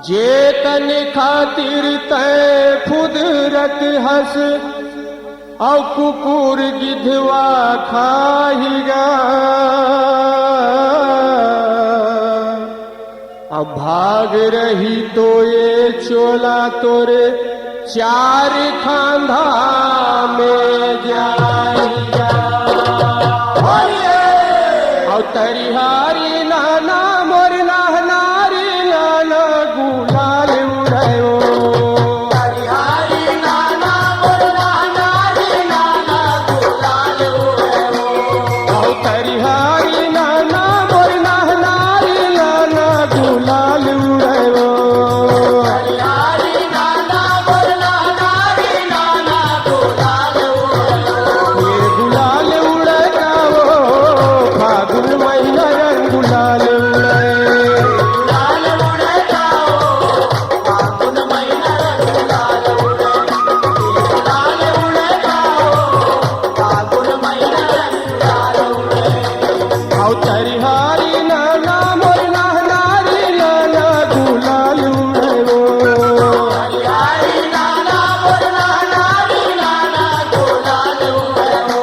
जेतन खातिर तय खुदरत हस और कुकुर गिधवा खाहिगा। अब भाग रही तो ये चोला तोरे चार खांधा में जाएगा। और तरिहारी नाना मोर नारी नाना गुलाल उड़ायो। तरिहारी नाना मोर नारी नाना गुलाल उड़ायो। और तरिहारी नाना मोर नारी नाना गुलाल उड़ायो। तरिहारी नाना मोर नारी नाना गुलाल उड़ायो। ये गुलाल उड़ायो फागुन महीना रंग गुलाल उड़ाए। गुलाल उड़ायो फागुन महीना गुलाल उड़ायो। गुलाल उड़ायो फागुन महीना गुलाल उड़ायो। और तरिहारी नाना मोर नारी नाना गुलाल उड़ायो। तरिहारी नाना मोर नारी नाना गुलाल उड़ायो।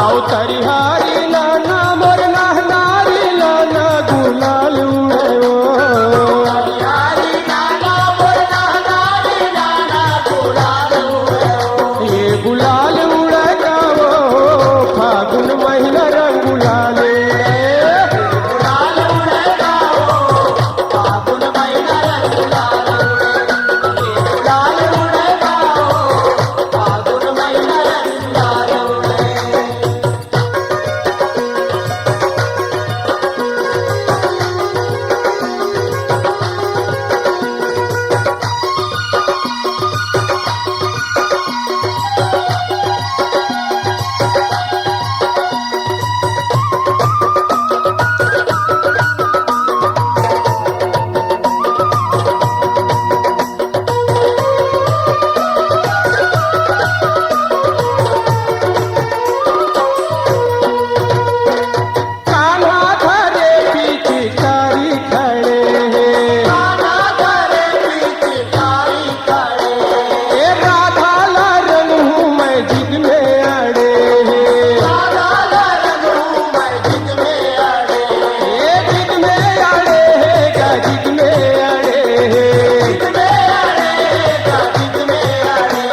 और तरिहारी नाना मोर नारी नाना गुलाल उड़ायो। तरिहारी नाना मोर नारी नाना गुलाल उड़ायो। ये गुलाल उड़ायो फागुन महीना रंग गुलाल उड़ाए। गुलाल उड़ायो फागुन महीना गुलाल उड़ायो। गुलाल उड़ायो फागुन महीना गुलाल उड़ायो। कान्हा धरे पिचकारी खड़े हैं। कान्हा धरे पिचकारी खड़े। ए राधा ला रंग हूँ मैं जिद में अड़े हैं। राधा ला रंग हूँ मैं जिद में अड़े। ए जिद में अड़े हैं गा जिद में अड़े हैं। जिद में अड़ेगा जिद में अड़े।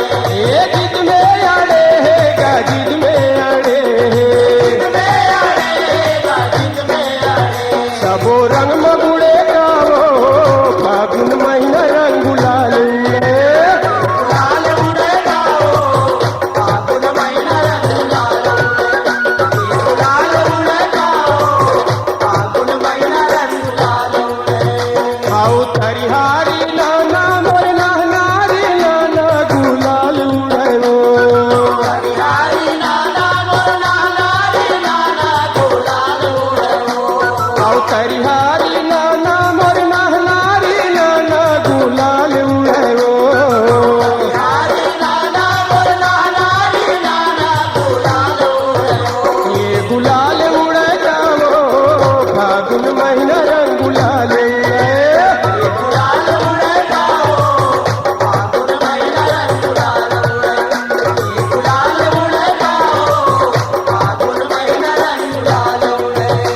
ए जिद में अड़े हैं गा जिद में अड़े हैं। जिद में अड़ेगा जिद में अड़े। सबो रंग मगुड़े का वो फागुन महीना रंग गुलाल उड़े। गुलाल उड़ेगा फागुन महीना गुलाल उड़े। गुलाल उड़ेगा फागुन महीना गुलाल उड़े। आओ तरिहारी नाना मोर नारी नाना गुलाल उड़ायो। तरिहारी नाना मोर नारी नाना गुलाल उड़ायो। आओ तरिहारी नाना मोर नारी नाना गुलाल उड़ायो। तरिहारी नाना मोर नारी नाना गुलाल उड़ायो। ये गुलाल उड़ायो फागुन महीना रंग गुलाल उड़ाए। गुलाल उड़ेगा फागुन महीना गुलाल उड़ायो। गुलाल उड़ेगा फागुन महीना गुलाल उड़ायो।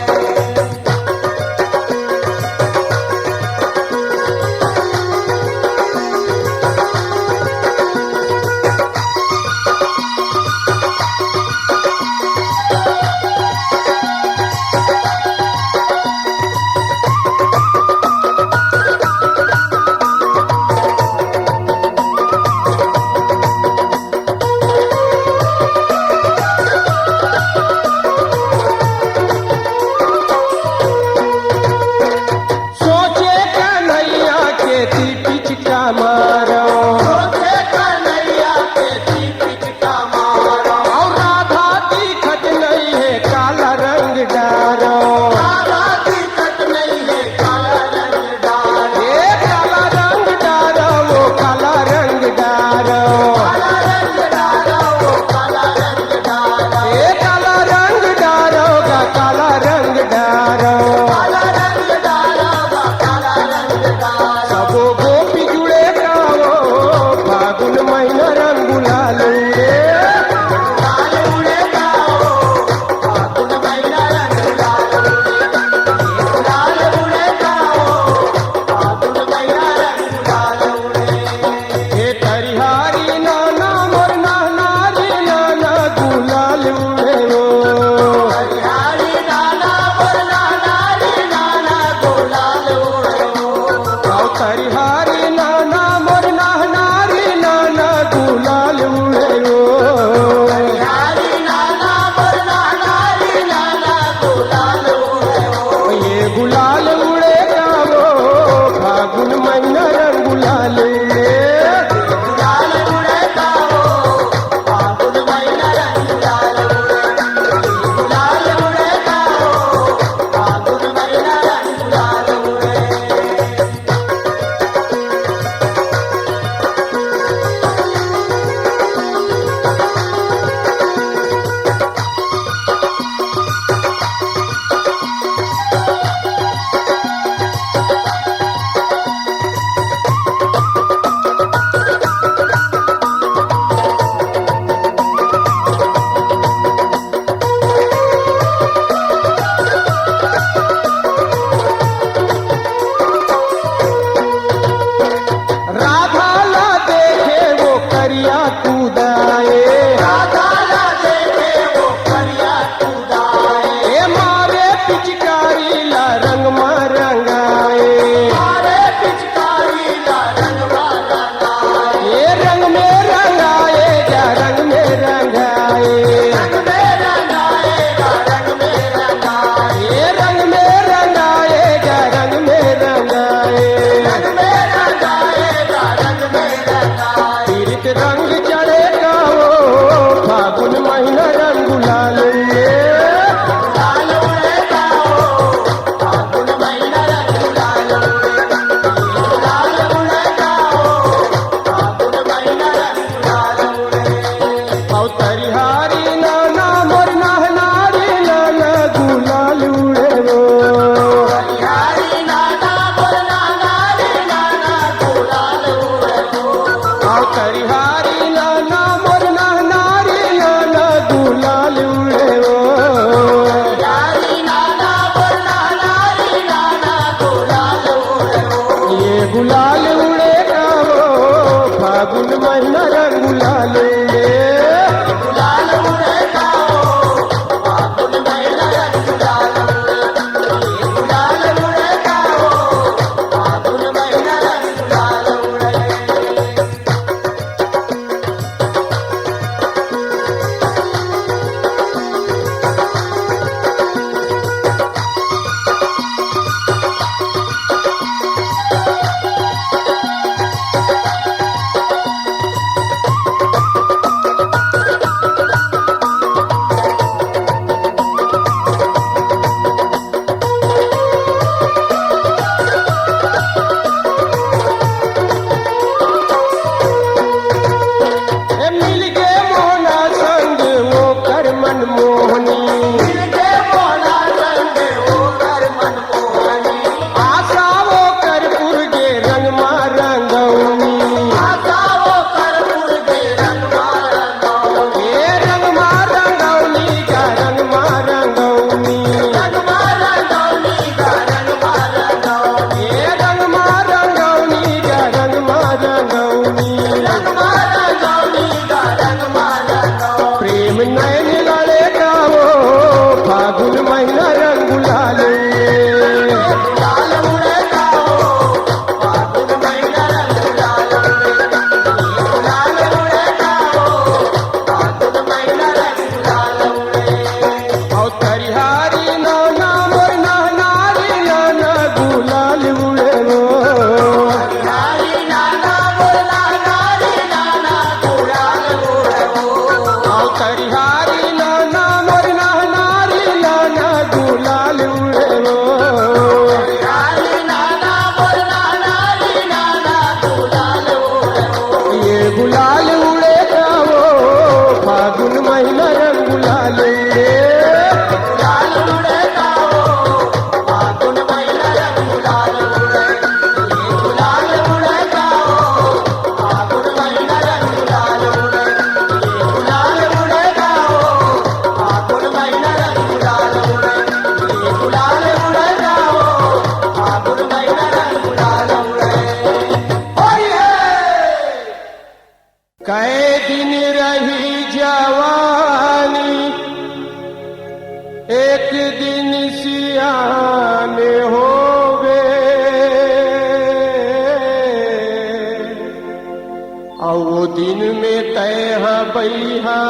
पैहा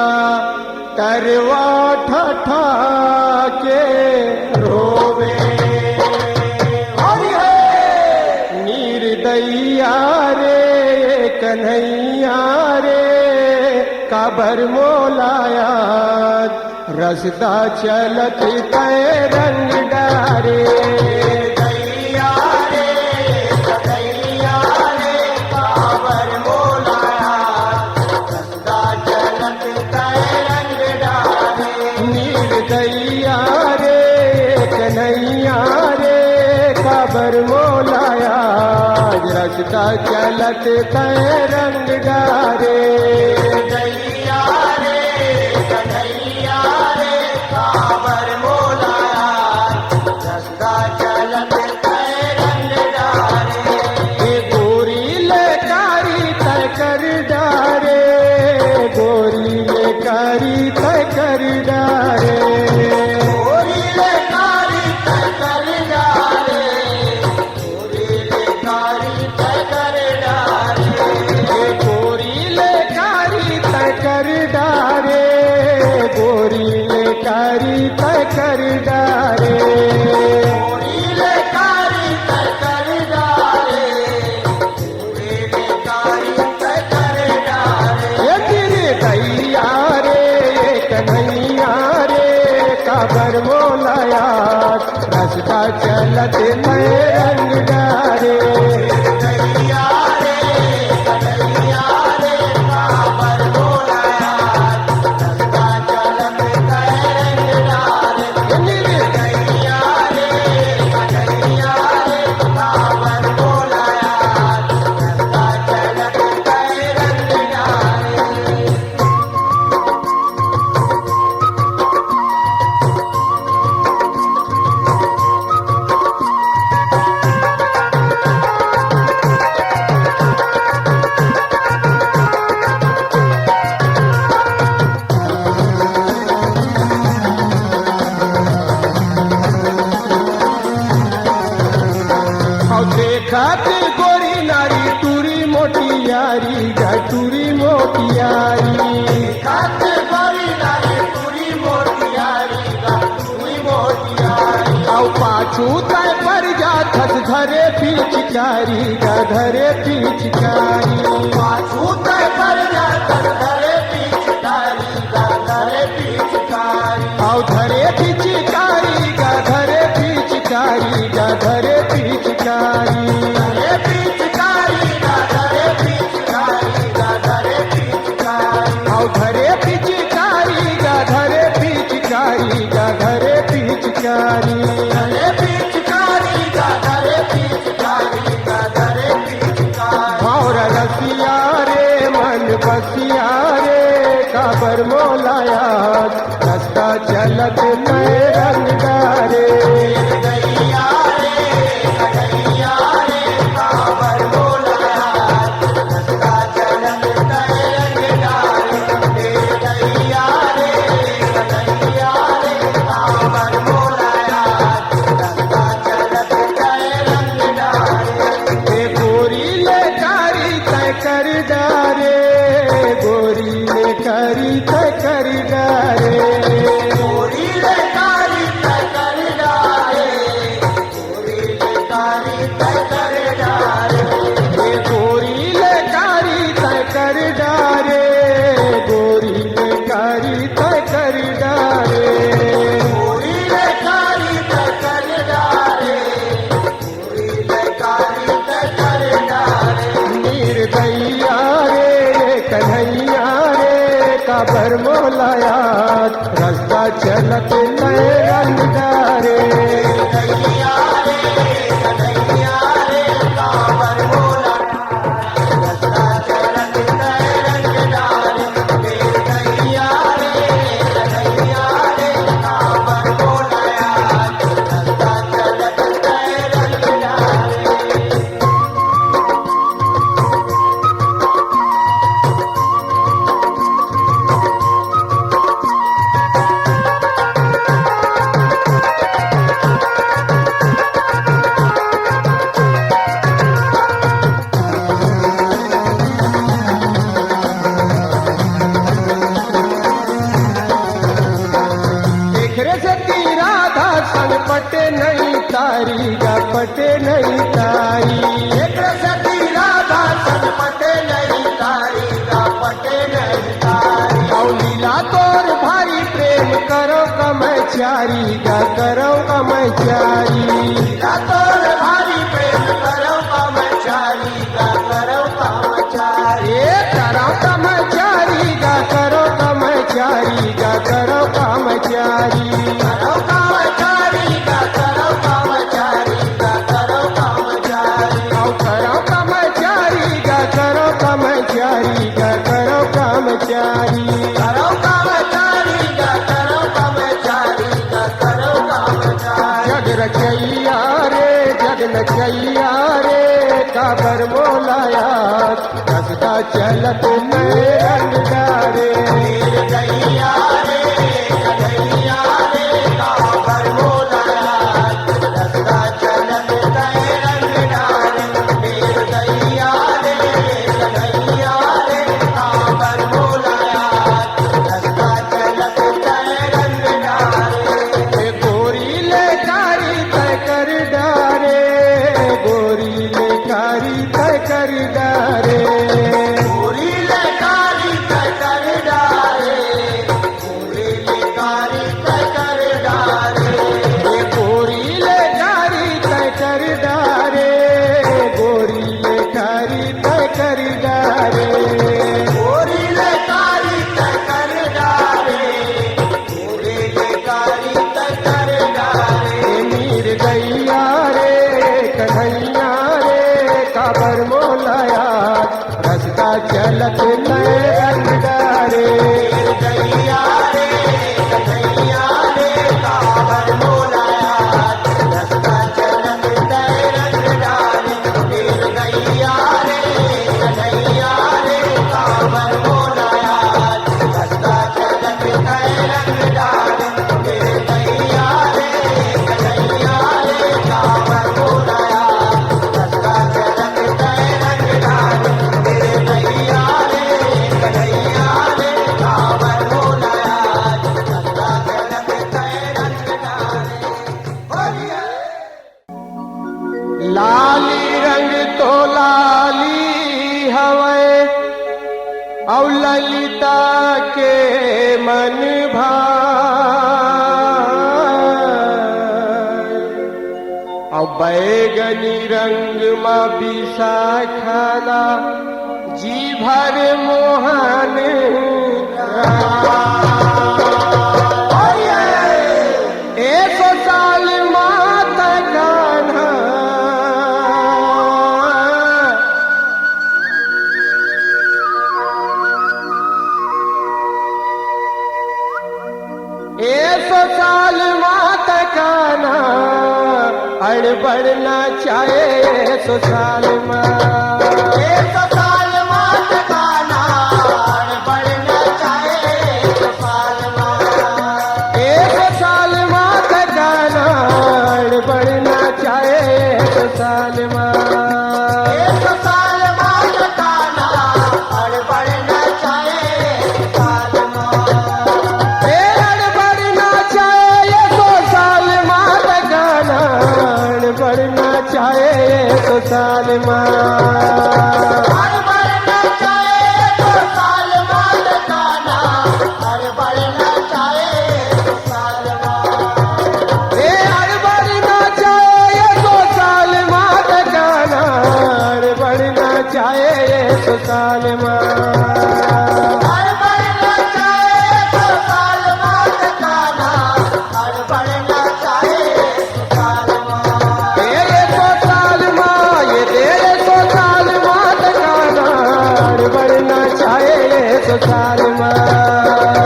तरवा ठठा के रोवे हरि है निर्दयिया रे कन्हैया रे काबर मोलाया रसदा चलत तय रंग डारे दैया रे सदैया रे काबर मोलाया सदा चलत तय रंग डारे निर्दयिया रे कन्हैया रे काबर मोलाया रसदा चलत तय रंग डारे दैया रे कन्हैया रे काबर मोलाया सदा चलत तय रंग डारे ए गोरी ले कारी तय कर डारे गोरी ले कारी तय कर डारे गोरी ले कारी तय कर डारे गोरी ले कारी तय कर डारे ए गोरी ले कारी तय कर डारे गोरी ले कारी तय कर डारे गोरी ले कारी तय कर डारे गोरी ले कारी तय कर डारे ये तेरे दैया रे कन्हैया रे काबर मोलाया रसदा चलत तय रंग डारे दैया रे कन्हैया रे काबर मोलाया सदा चलत तय रंग डारे दैया रे कन्हैया रे काबर मोलाया सदा चलत तय रंग डारे और देखत गोरी नारी टूरी मोटी यारी टूरी मोटी यारी कात गोरी नारी पूरी मोटियारी पूरी मोटियारी और पाछू तय पर जाथत धरे पिचकारी धरे पिचकारी पाछू तय पर जाकर धरे पिचकारी धरे पिचकारी और धरे पिचकारी धरे पिचकारी धरे पिचकारी धरे पिचकारी धरे पिचकारी धरे पिचकारी और धरे पिचकारी धरे पिचकारी धरे पिचकारी धरे पिचकारी धरे पिचकारी धरे पिचकारी और रसिया रे मन बसिया रे काबर मोलाया रस्ता चलत नए रंग डारे दैया रे कन्हैया रे काबर मोलाया सदा चलत तय रंग डारे दैया रे कन्हैया रे काबर मोलाया सदा चलत तय रंग डारे ए गोरी ले कारी तय कर डारे गोरी ले कारी तय कर डारे गोरी ले कारी तय कर डारे गोरी ले कारी तय कर डारे ए गोरी ले कारी तय कर डारे गोरी ले कारी तय कर डारे गोरी ले कारी तय कर डारे गोरी ले कारी तय कर डारे निर्दयिया रे कन्हैया रे काबर मोलाया रस्ता चलत नए रंग डारे दैया रे कन्हैया पटे नहीं तारी। एक सती राधा सन पटे नहीं तारी, गा पटे नहीं तारी। औ लीला तोर भारी प्रेम करो कमचारी, गा करो कमचारी। लीला तोर भारी प्रेम करो कामचारी, गा करो कामचारी। ए करो कमचारी, गा करो कमचारी, गा करो कमचारी। करो कामचारी, गा करो कामचारी, गा करो कामचारी। औ करो कमचारी, गा करो कमचारी, गा करो कमचारी। करो कामचारी, गा करो कामचारी, गा करो कामचारी। जग रचैया रे जग नचैया रे, काबर मोलाया रसदा चलत में रंग डारे। वीर गैया रे कन्हैया रे, काबर मोलाया रसदा चलत तय रंग डारे। वीर गैया रे कन्हैया रे, काबर मोलाया रसदा चलत तय रंग डारे। ए गोरी ले कारी तय कर डारे, गोरी ले कारी तय कर डारे। पूरी लकारी तय कर डारे, पूरी लकारी तय कर डारे। ए गोरी ले कारी तय कर डारे, गोरी ले कारी तय कर डारे। पूरी लकारी तय कर डारे, पूरी लकारी तय कर डारे। ए मीर गैया रे कन्हैया रे, काबर मोलाया रसदा चलत में रंग डारे। वीर गैया रे कन्हैया रे, काबर मोलाया रसदा चलत तय रंग डारे। वीर गैया रे कन्हैया रे, काबर मोलाया रसदा चलत तय रंग डारे। वीर गैया रे कन्हैया रे, काबर मोलाया रसदा चलत तय रंग डारे। वीर गैया रे कन्हैया रे, काबर मोलाया रसदा चलत तय रंग डारे। बोलिए लाली रंग तो लाली हवै, औ ललिता के मन भाए। औ बैगनी रंग मा विशाखाला, जी भर मोहन एक साल मात कान्हा, एक साल मात कान्हा, अड़बड़ ना चाहे सुसाल माँ। एक साल मात काना, बढ़ना चाहे तो साल मात। एक साल मात कान्हा, अड़बड़ ना चाहे सुसाल माँ। एक साल मात काना, बढ़ना चाहे तो साल मात। अड़बड़ ना चाहे सो साल मात कान्हा, अड़बड़ ना चाहे सो साल माँ। बढ़ना चाहे तो साल मात काना, बढ़ना चाहे तो साल मात। ए अड़बड़ ना चाहे सो साल मात कान्हा, अड़बड़ ना चाहे सो साल माँ। बढ़ना चाहे तो साल मात काना, बढ़ना चाहे तो साल मात। तेरे सो साल माँ, ये तेरे सो साल मात कान्हा, अड़बड़ ना चाहे सो साल माँ।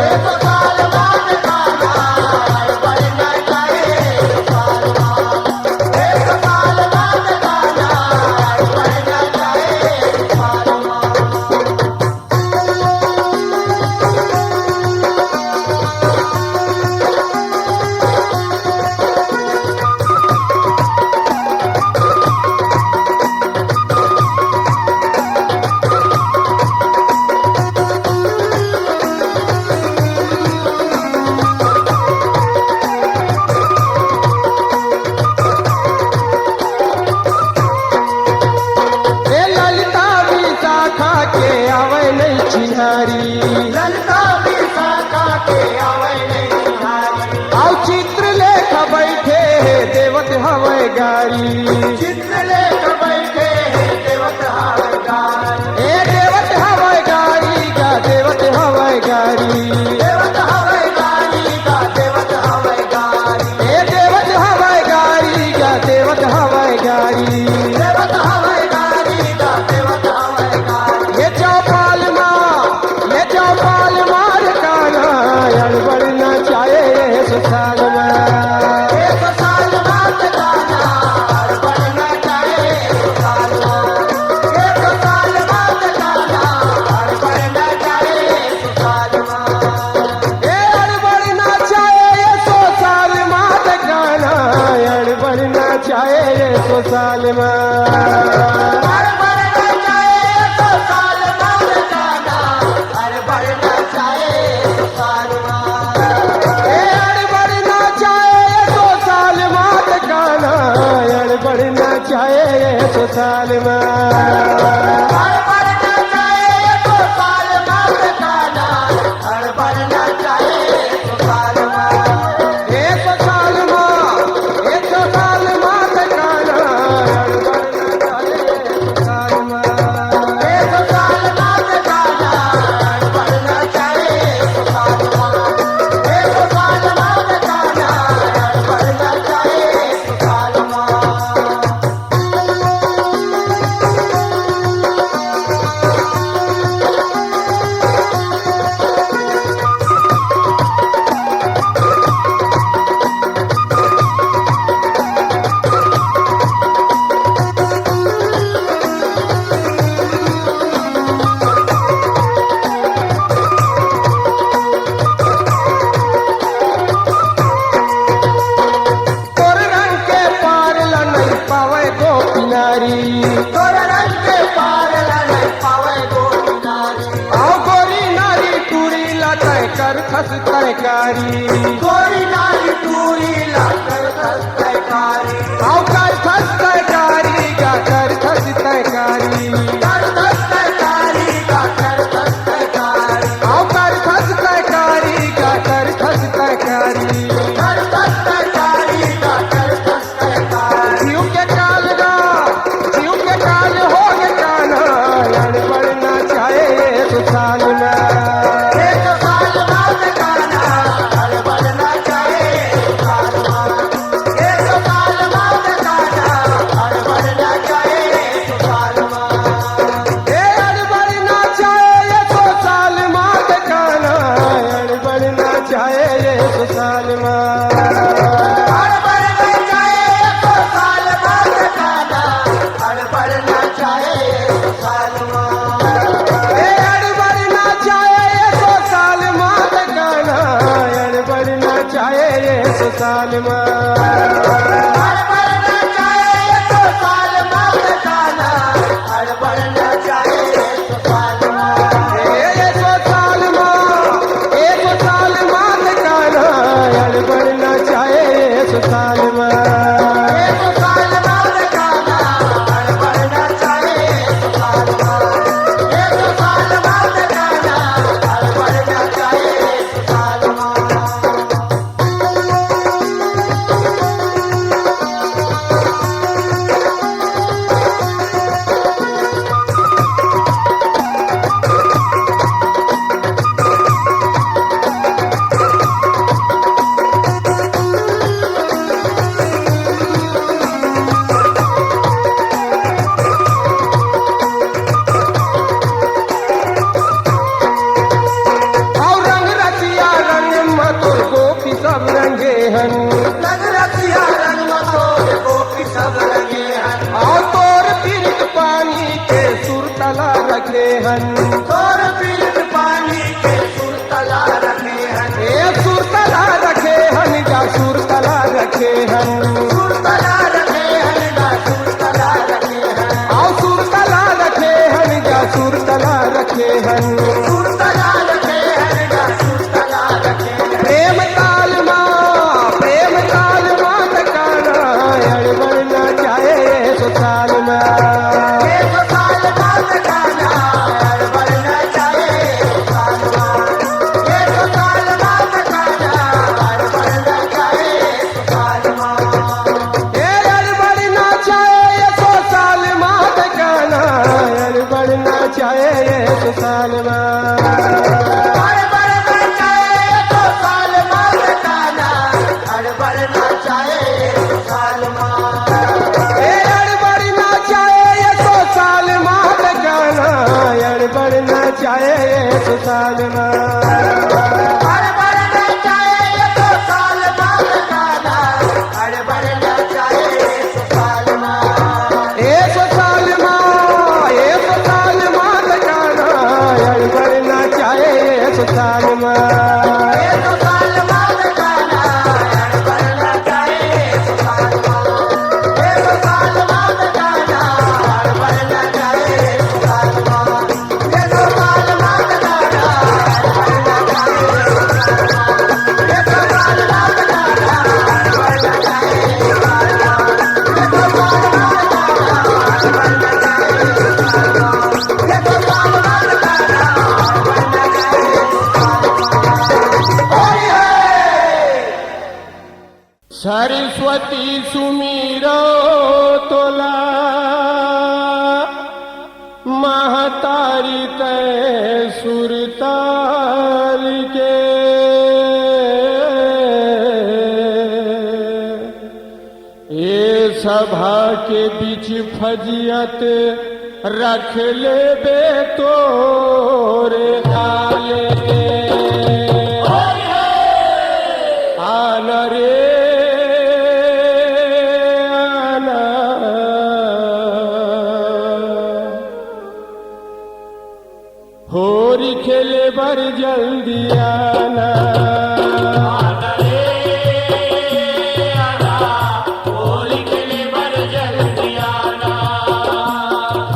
एक साल मात काना, बढ़ना चाहे तो साल मात। एक साल मात काना, बढ़ना चाहे तो साल मात। हवाई गाड़ी देवत हवाई गाड़ी दा देवत हवाई गाड़ी ये चौपाल मार काना अड़बड़ न चाहे ससुराल में एक साल बाद गाना अड़बड़ न जाए ससुराल में एक साल बाद गाना अड़बड़ न जाए ससुराल में ए अड़बड़ न चाहे ससुराल मात काना अड़बड़ न चाहे ससुराल में अड़बड़ न जाए ससुराल बाद गाना अड़बड़ न जाए ससुराल में ए अड़बड़ न चाहे ससुराल मात काना अड़बड़ न चाहे ससुराल में अड़बड़ न जाए ससुराल बाद गाना अड़बड़ न जाए ससुराल में एक साल मात काना अड़बड़ न चाहे ससुराल में एक साल बाद गाना अड़बड़ न जाए ससुराल में एक साल बाद गाना अड़बड़ न जाए ससुराल में तोर रंग के पार नहीं पावे गो किनारी तोर रंग के पार नहीं पावे गो किनारी आओ गोरी नारी टूरी लतय कर खस तरकारी गोरी नारी टूरी लाकर दस्तकारी आओ कर खस तरकारी गा कर खस तरकारी कर दस्तकारी का कर दस्तकारी आओ कर खस तरकारी गा कर खस तरकारी कर दस्तकारी का कर दस्तकारी जीव के काल हो गए काना अड़बड़ न चाहे ससुराल में एक साल बाद गाना अड़बड़ न जाए ससुराल में एक साल बाद गाना अड़बड़ न जाए ससुराल में ए अड़बड़ न चाहे ससुराल मात काना अड़बड़ न चाहे ससुराल में अड़बड़ न जाए ससुराल बाद गाना अड़बड़ न जाए ससुराल में ए अड़बड़ न चाहे ससुराल मात काना अड़बड़ न चाहे ससुराल में अड़बड़ न जाए ससुराल बाद गाना अड़बड़ न जाए ससुराल में ए ससुराल मात काना अड़बड़ न चाहे ससुराल में एक साल बाद गाना अड़बड़ न जाए ससुराल में एक साल बाद गाना अड़बड़ न जाए ससुराल में और रंग रचिया रंग मतुर गोपी सब रंगे हन रंग रसिया रंग मतो गोपी सब रंगे हन और तोर पीरित पानी के सुरतला रखे हन तोर पीर पानी के सुरतला रखे हन ए सुरतला रखे हन जा सुरतला रखे हन सुरतला रखे हन गा सुरतला रखे हन आओ सुरतला रखे हन जा सुरतला रखे हन सुरतला रखे हन गा सुरतला रखे हन प्रेम ताल मात काना अड़बड़ न चाहे ससुराल में एक साल बाद गाना अड़बड़ न जाए ससुराल में एक साल बाद गाना अड़बड़ न जाए ससुराल में ए अड़बड़ न चाहे ससुराल मात काना अड़बड़ न चाहे ससुराल में अड़बड़ न जाए ससुराल बाद गाना अड़बड़ न जाए ससुराल में पति सुमीरो तोला महतारी तय सुरताल के ये सभा के बीच फजियत रख ले बे तोरे काले आना रे आना होरी खेले बर जल्दी आना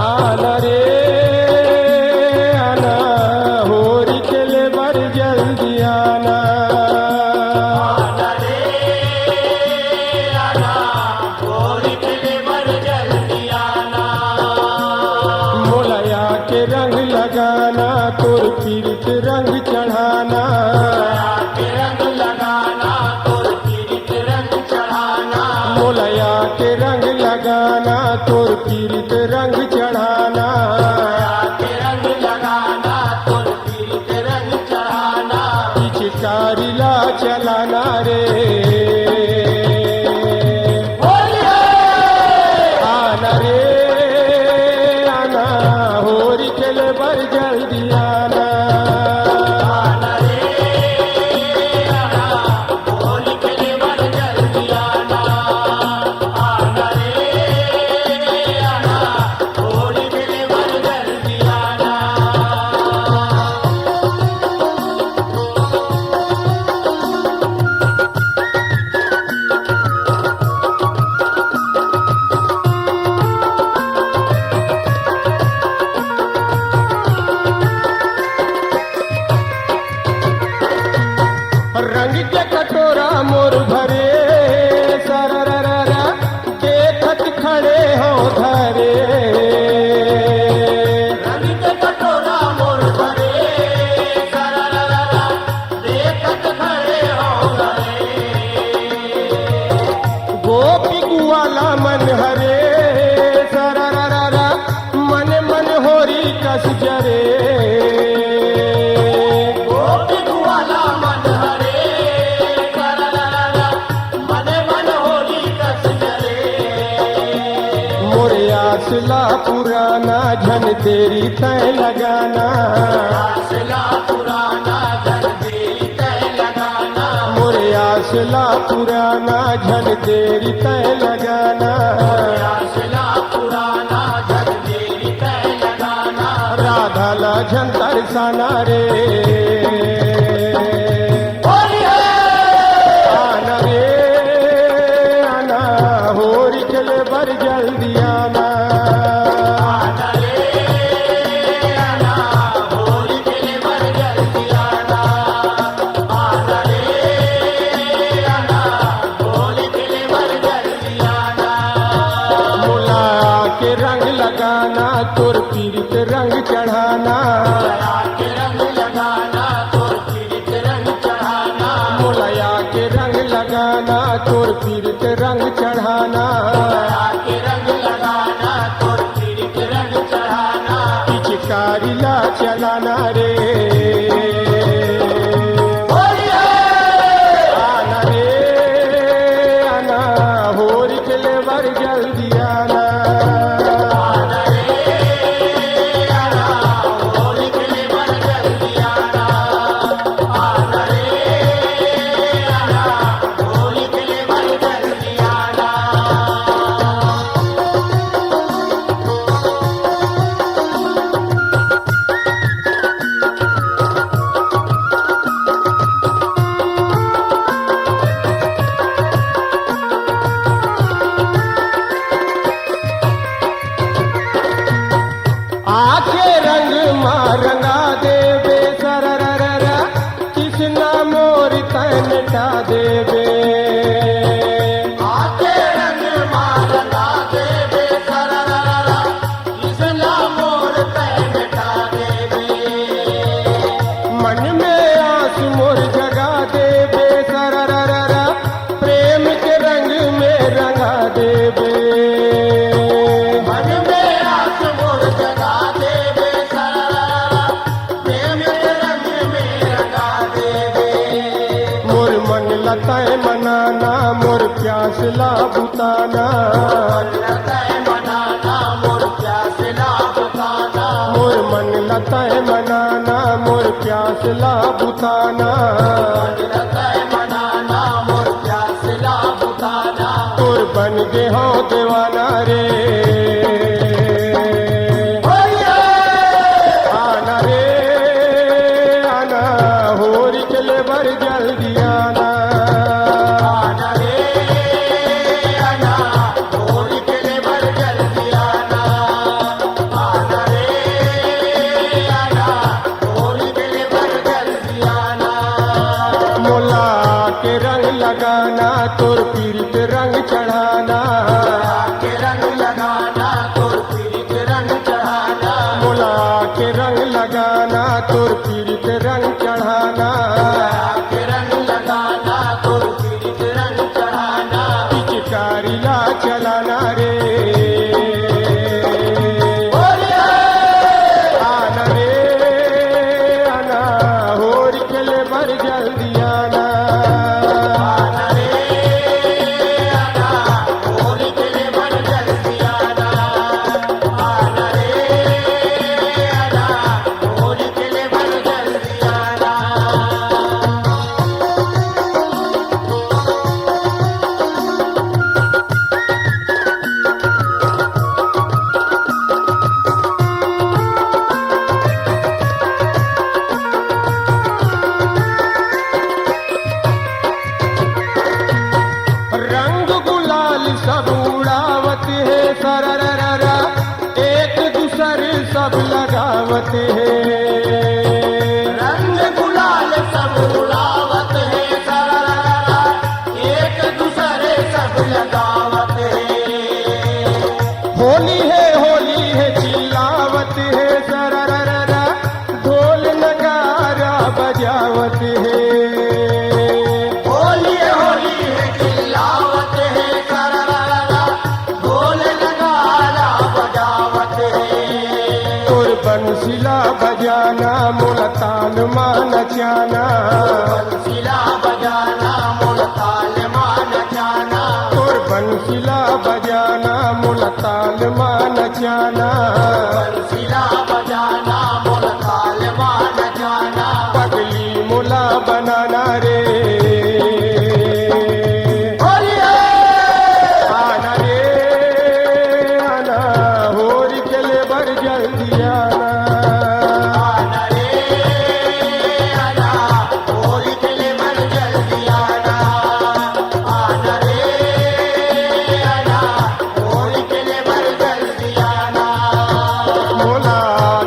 आना रे आना होरी खेले बर जल्दी आना मोलया के रंग लगाना तोर पीरित रंग चढ़ाना मोलया के रंग लगाना तोर पीरित रंग चढ़ाना पिचकारी ला चलाना रे आना रे आना होरी खेले बर जल्दी आना रंग के कटोरा मोर भरे सररररा देखत खड़े हो धरे गोपी गुवाला मन हरे सररररा मन मन होरी कस जरे मोरे आसला पुराना झन तेरी तय लगाना मोरे आसला पुराना झन तेरी तय लगाना राधा ला झन तरसाना रे आना रे आना होरी चले बर जल्दी आना मुला के रंग लगाना तोर पीरित रंग चढ़ाना मुलया के रंग लगाना तोर पीरित रंग चढ़ाना पिचकारी ला चलाना रे आना रे आना होरी चले बर जल्दी आना प्यासला बुताना रतय मनाना मोर प्यासला बुताना तोर बन गे हो दीवाना रे आना रे आना होरी चले बर जल्दी आना आना रे आना होली के ले बर जल्दी आना आना रे आना होली के ले बर जल्दी आना मोला के रंग लगाना तोर पीरित रंग चढ़ाना के रंग लगाना तोर पीरित रंग चढ़ाना मोला के रंग लगाना तोर पीरित रंग चढ़ाना के रंग लगाना तोर पीरित रंग चढ़ाना पिचकारी ला चलाना रे आना रे आना होरी चले बर जल्दी आना आना रे आना होली के ले बर जल्दी आना आना रे आना होली के ले बर जल्दी आना रंग गुलाल सब उड़ावत है सररररा एक दूसरे सब लगावत है रंग गुलाल सब उड़ावत है सररररा एक दूसरे सब लगावत है होली है चिल्लावत है सररररा ढोल नगारा बजावत है होली है चिल्लावत है सररररा ढोल नगारा बजावत है तोर बंसिला बजाना मोला ताल मान जाना बंसिला बजाना मोर ताल मान जाना तोर बंसिला बजाना मोला ताल मान जाना बंसिला बजाना मोर ताल मान जाना पगली मोला बनाना रे होली आना रे आना होरी चले बर जल्दी आना आना रे आना होली के ले बर जल्दी आना आना रे आना होली के ले बर जल्दी आना मोला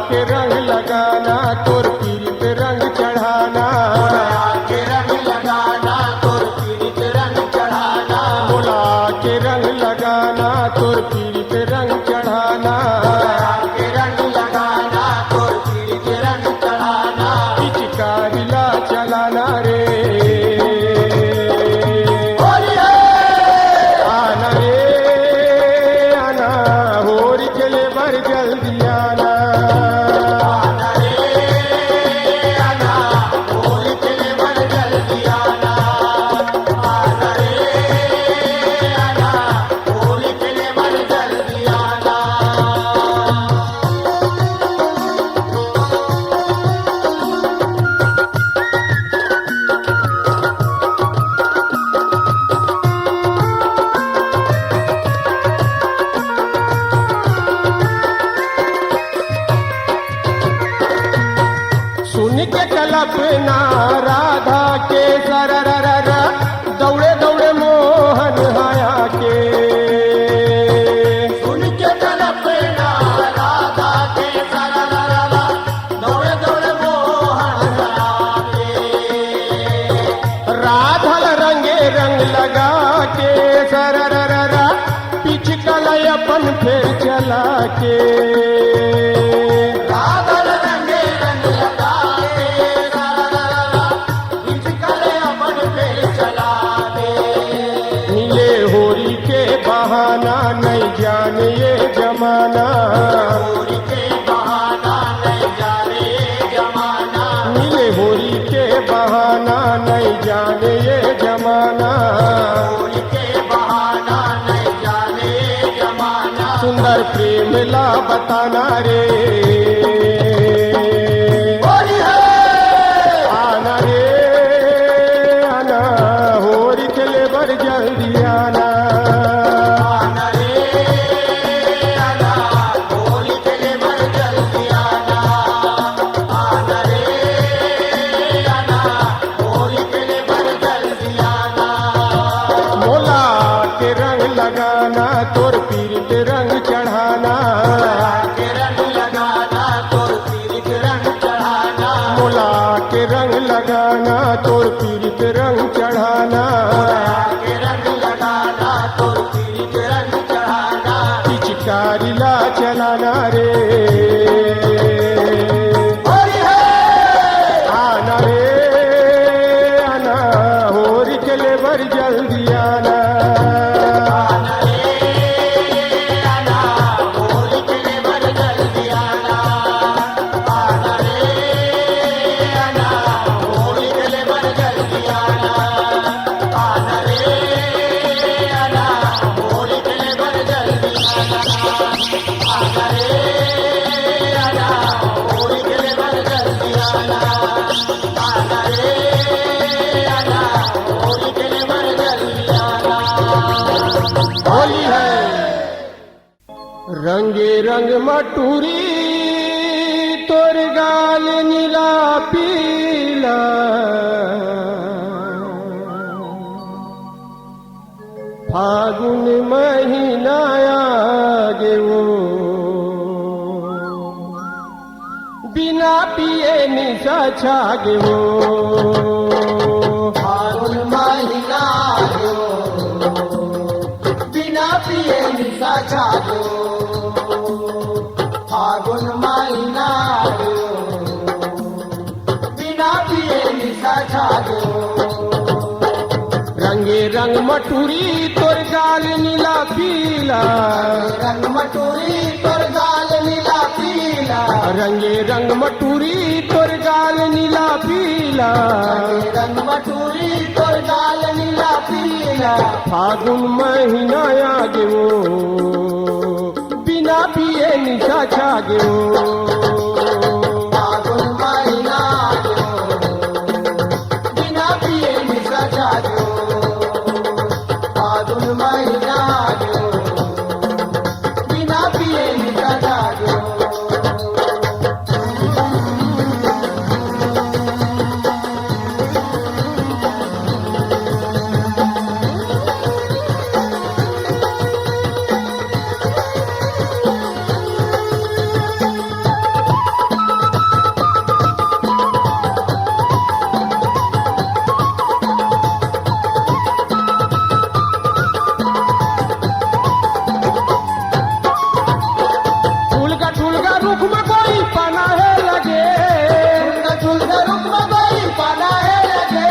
के रंग लगाना तोर पीरित रंग चढ़ाना के रंग लगाना तोर पीरित रंग चढ़ाना मोला के रंग लगाना तोर पीरित रंग चढ़ाना के रंग लगाना तोर पीरित रंग चढ़ाना पिचकारी ला चलाना रे होली आना रे आना होरी चले बर जल्दी आना आना रे आना होली के ले बर जल्दी आना आना रे आना होली के ले बर जल्दी आना सुन के कल्पना राधा के सररररा दौड़े दौड़े मोहन हाया के सुन के कल्पना राधा के सररररा दौड़े दौड़े मोहन आके राधा रंगे रंग लगा के सररररा पिचकल अपन फिर चला के राधा रंगे रंग लगा के सररररा पिचकले अपन फिर चला दे मिले होली के बहाना नहीं जाने ये जमाना होली के बहाना नहीं जाने जमाना मिले होली के बहाना नहीं जाने ये जमाना होली के बहाना नहीं जाने जमाना सुंदर प्रेम ला बताना रे होली है शिकारीला चलाना रे होली है आना रे आना होरी के लेबर जल्दी आना होली है रंगे रंग मटूरी तोर गाल नीला पीला फागुन महीना आगे वो बिना पिए निशा छागे वो फागुन महीना आयो बिना पिए निशा छायो फागुन महीना आयो बिना पिए निशा छायो रंगे रंग मटूरी तोर गाल नीला पीला रंग मटूरी तोर गाल नीला पीला रंगे रंग मटूरी तोर गाल नीला पीला रंग मटूरी तोर गाल नीला पीला फागुन महीना आगे वो बिना पिए निशा छागे वो फागुन महीना आयो बिना पिए निशा छायो फागुन महीना आयो बिना पिए निशा छायो ठुलका रुख में कोई पाना है लगे झुलका रुक में कोई पाना है लगे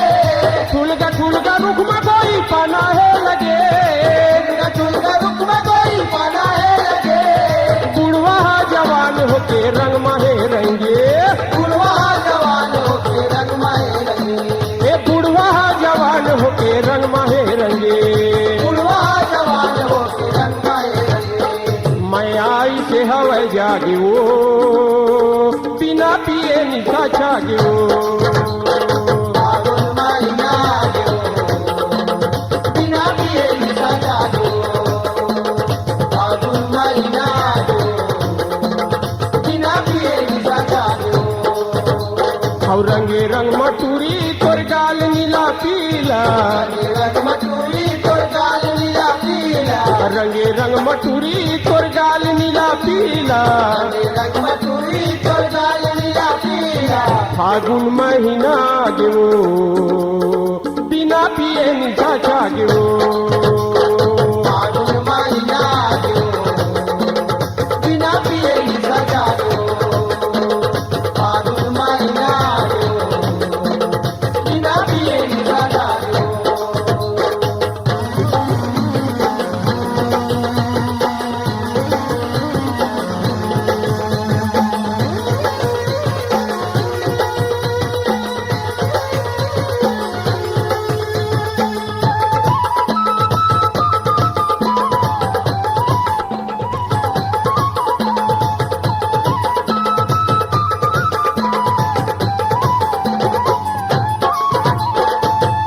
ठुलका रुख में कोई पाना है लगे झुलका रुक में कोई पाना है लगे बुढ़वा जवान होके रंग माहे रंगे बुढ़वा जवान होके रंग माहे रंगे ए बुढ़वा जवान होके रंग माहे रंगे बुढ़वा जवान होके रंग माहे रंगे मैं आई से हवा जागे वो बिना पिए निशा छागे वो फागुन महीना आयो बिना पिए निशा छायो फागुन महीना आयो बिना पिए निशा छायो और रंगे रंग मटूरी तोर गाल नीला पीला रंग मटूरी तोर गाल नीला पीला रंगे रंग मटूरी तोर गाल नीला पीला रंग मटूरी तोर गाल नीला पीला फागुन महीना आगे वो बिना पिए निशा छागे वो फागुन महीना आयो बिना पिए निशा छायो फागुन महीना आयो बिना पिए निशा छायो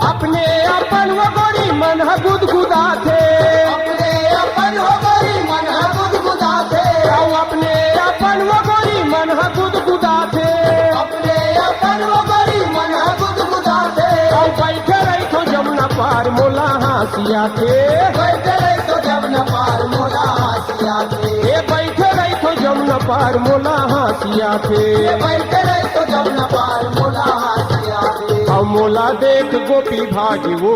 अपने अपन वो गोरी मन गुदगुदा थे अपने अपन हो गई मन गुदगुदा थे अपने अपन वो गोरी मन गुदगुदा थे अपने अपन हो गई मन गुदगुदा थे बैठे रही तो जमुना पार मोला हासिया थे बैठे रही तो जब न पार मोला हासिया थे ए बैठे रही तो जमुना पार मोला हासिया थे बैठे रही तो जब न पार मोला हासिया थे और मोला देख गोपी भागे वो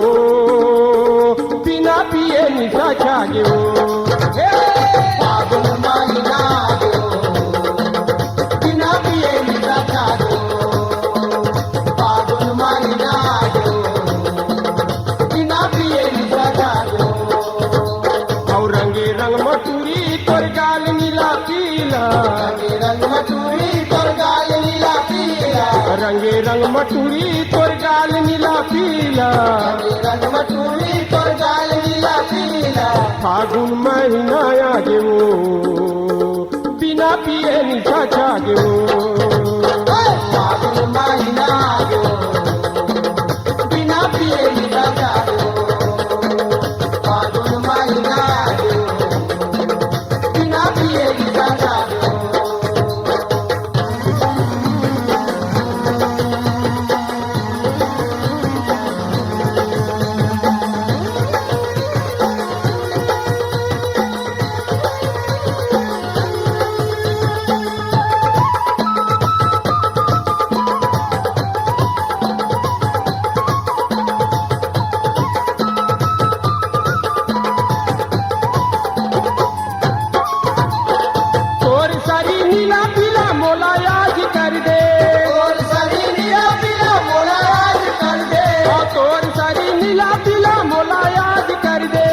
बिना पिए निशा छागे वो फागुन रंगे रंग मटूरी तोर गाल नीला पीला रंग मटूरी तोर गाल नीला पीला फागुन महीना आगे वो बिना पिए निशा छागे वो फागुन महीना आगो बिना पिए निशा जागो फागुन महीना आगो बिना पिए निशा जागो तोर सारी नीला पीला मोला याद कर दे और सरी नीला पीला मोला याद कर दे और तोर सारी नीला पीला मोला याद कर दे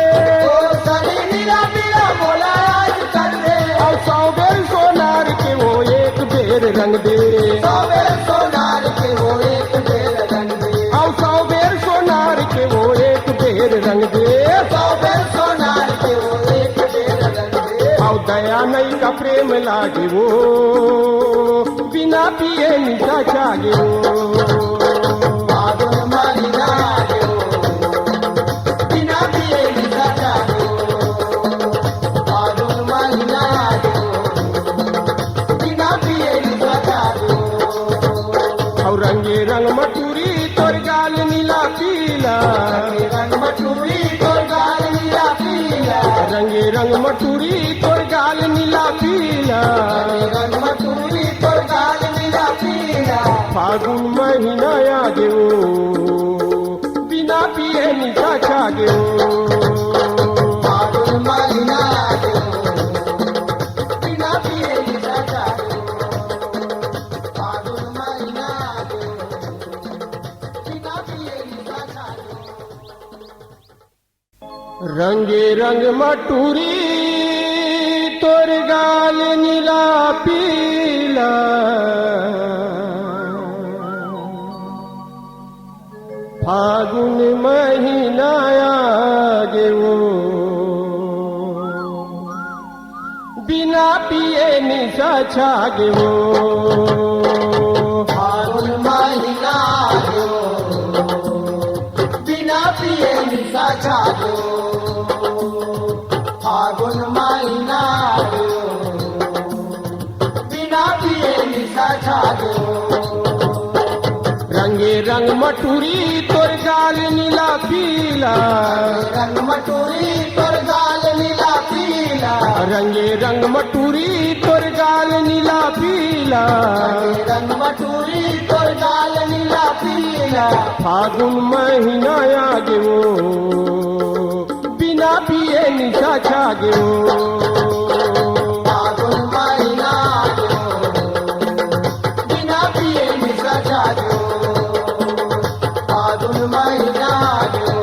और सरी नीला पीला मोला याद कर दे और 100 बेर सोनार के वो एक बेर रंग दे सोवे सोनार के वो एक बेर रंग दे और 100 बेर सोनार के वो एक बेर रंग दे सोवे सोनार के वो एक बेर रंग दे और दया नहीं का प्रेम लागे वो बिना पिए निशा छागे वो फागुन महीना आगो बिना पिए निशा जागो फागुन महीना आगो बिना पिए निशा जागो और रंगे रंग मटूरी तोर गाल नीला पीला रंग मटूरी तोर गाल नीला पीला रंगे रंग मटूरी तोर गाल नीला पीला रंग मटूरी तोर गाल नीला पीला फागुन महीना आगे वो बिना पिए निशा छागे वो फागुन महीना आगो बिना पिए निशा जागो फागुन महीना आगो बिना पिए निशा जागो रंगे रंग मटूरी तोर गाल नीला पीला फागुन महीना आगे वो बिना पिए निशा छागे वो फागुन महीना आगो बिना पिए निशा जागो फागुन महीना आगो बिना पिए निशा जागो रंगे रंग मटूरी तोर गाल नीला पीला रंग मटूरी तोर गाल नीला पीला रंगे रंग मटूरी तोर गाल नीला पीला रंग मटूरी तोर गाल नीला पीला फागुन महीना आगे वो बिना पिए निशा छागे वो फागुन महीना आगो बिना पिए निशा जागो फागुन महीना आगो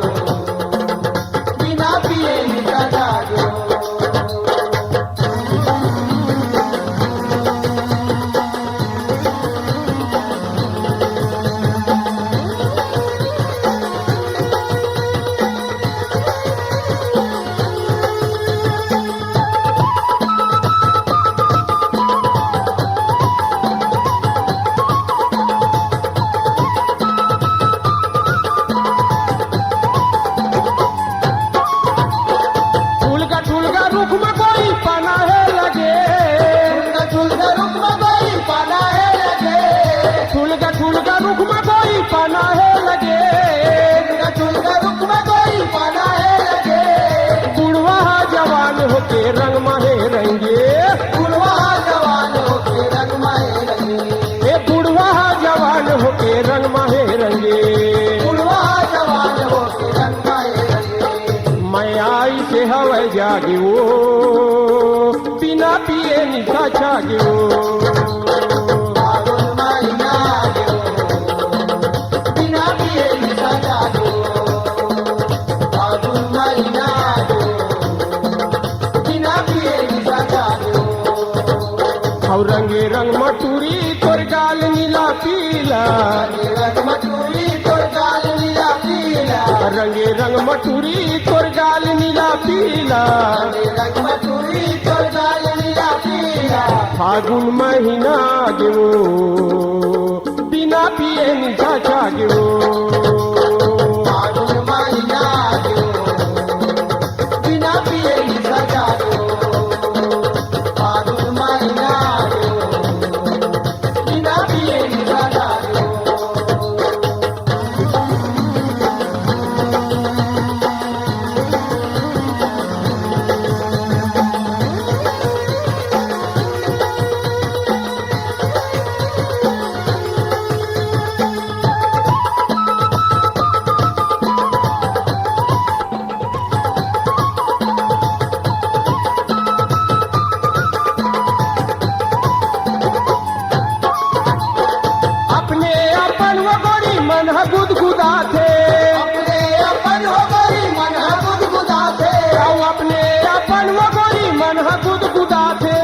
बिना पिए निशा जागो ठुलका रुख में कोई पाना है लगे झुलका रुक में कोई पाना है लगे ठुलका रुख में कोई पाना है लगे झुलका रुक में कोई पाना है लगे बुढ़वा जवान होके रंग माहे रंगे बुढ़वा जवान होके रंग माहे रंगे ए बुढ़वा जवान होके रंग माहे रंगे बुढ़वा जवान होके रंग माहे रंगे मैं आई से हवा जागे वो बिना पिए निशा छागे वो फागुन महीना आगो बिना पिए निशा जागो फागुन महीना आगो बिना पिए निशा जागो और रंगे रंग मटूरी तोर गाल नीला पीला रंग मटूरी तोर गाल नीला पीला रंगे रंग मटूरी तोर गाल नीला पीला रंग मटूरी तोर गाल नीला पीला फागुन महीना गेवो बिना पिए निशा जागेवो फागुन महीना जो बिना पिए निशा जागो फागुन महीना जो बिना पिए निशा जागो अपने अपन वो गोरी मन गुदगुदा थे अपने अपन हो गई मन गुदगुदा थे अपने अपन वो गोरी मन गुदगुदा थे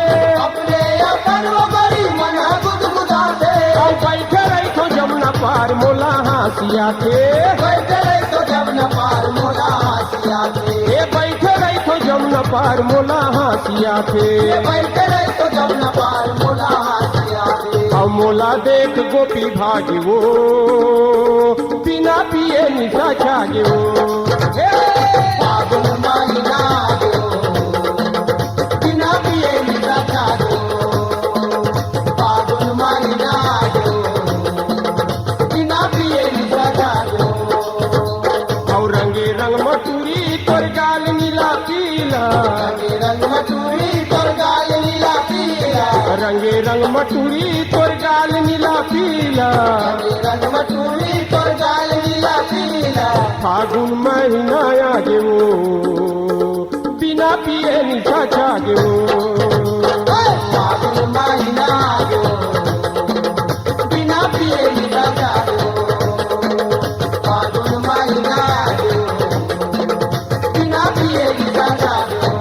अपने अपन हो गई मन गुदगुदा थे बैठे रही तो जमुना पार मोला हासिया थे बैठे रही तो जब न पार मोला हासिया थे ए बैठे रही तो जमुना पार मोला हासिया थे बैठे रही तो जब न पार मोला हासिया थे और मोला देख गोपी भागे वो बिना पिए निशा जागे वो फागुन महीना जो बिना पिए निशा जागो फागुन महीना जो बिना पिए निशा जागो और रंगे रंग मटूरी तोर गाल नीला पीला रंग मटूरी तोर गाल नीला पीला रंगे रंग मटूरी तोर गाल नीला पीला रंग मटूरी तोर गाल नीला पीला फागुन महीना आगे वो बिना पिए निशा जागे वो फागुन महीना जो बिना पिए निशा जागो फागुन महीना जो बिना पिए निशा जागो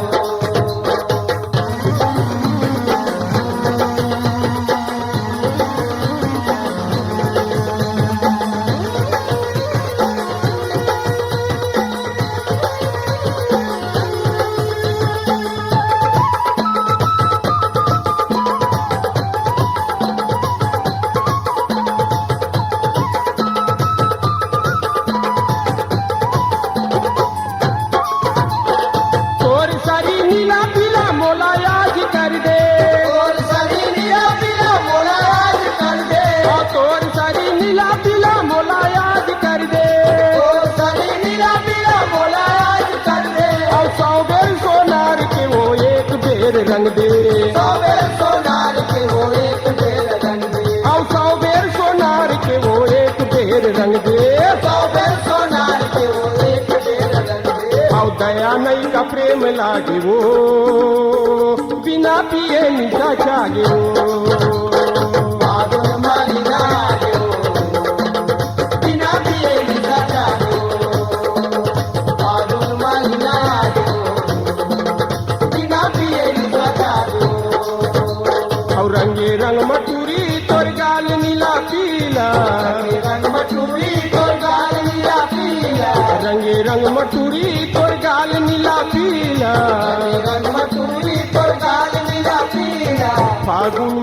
तोर सारी नीला पीला मोला याद कर दे और सरी नीला पीला मोला याद कर दे और तोर सारी नीला पीला मोला याद कर दे और सरी नीला पीला मोला याद कर दे और 100 बेर सोनार के वो एक बेर रंग दे सोवे सोनार के वो एक बेर रंग दे और 100 बेर सोनार के वो एक बेर रंग दे सोवे सोनार के वो एक बेर रंग दे और दया नहीं का प्रेम लागे वो बिना पिए निशा जागे वो फागुन महीना जो बिना पिए निशा जागो फागुन महीना जो बिना पिए निशा जागो और रंगे रंग मटूरी तोर गाल नीला पीला रंग मटूरी तोर गाल नीला पीला रंगे रंग मटूरी तोर गाल नीला पीला रंग मटूरी तोर गाल नीला पीला फागुन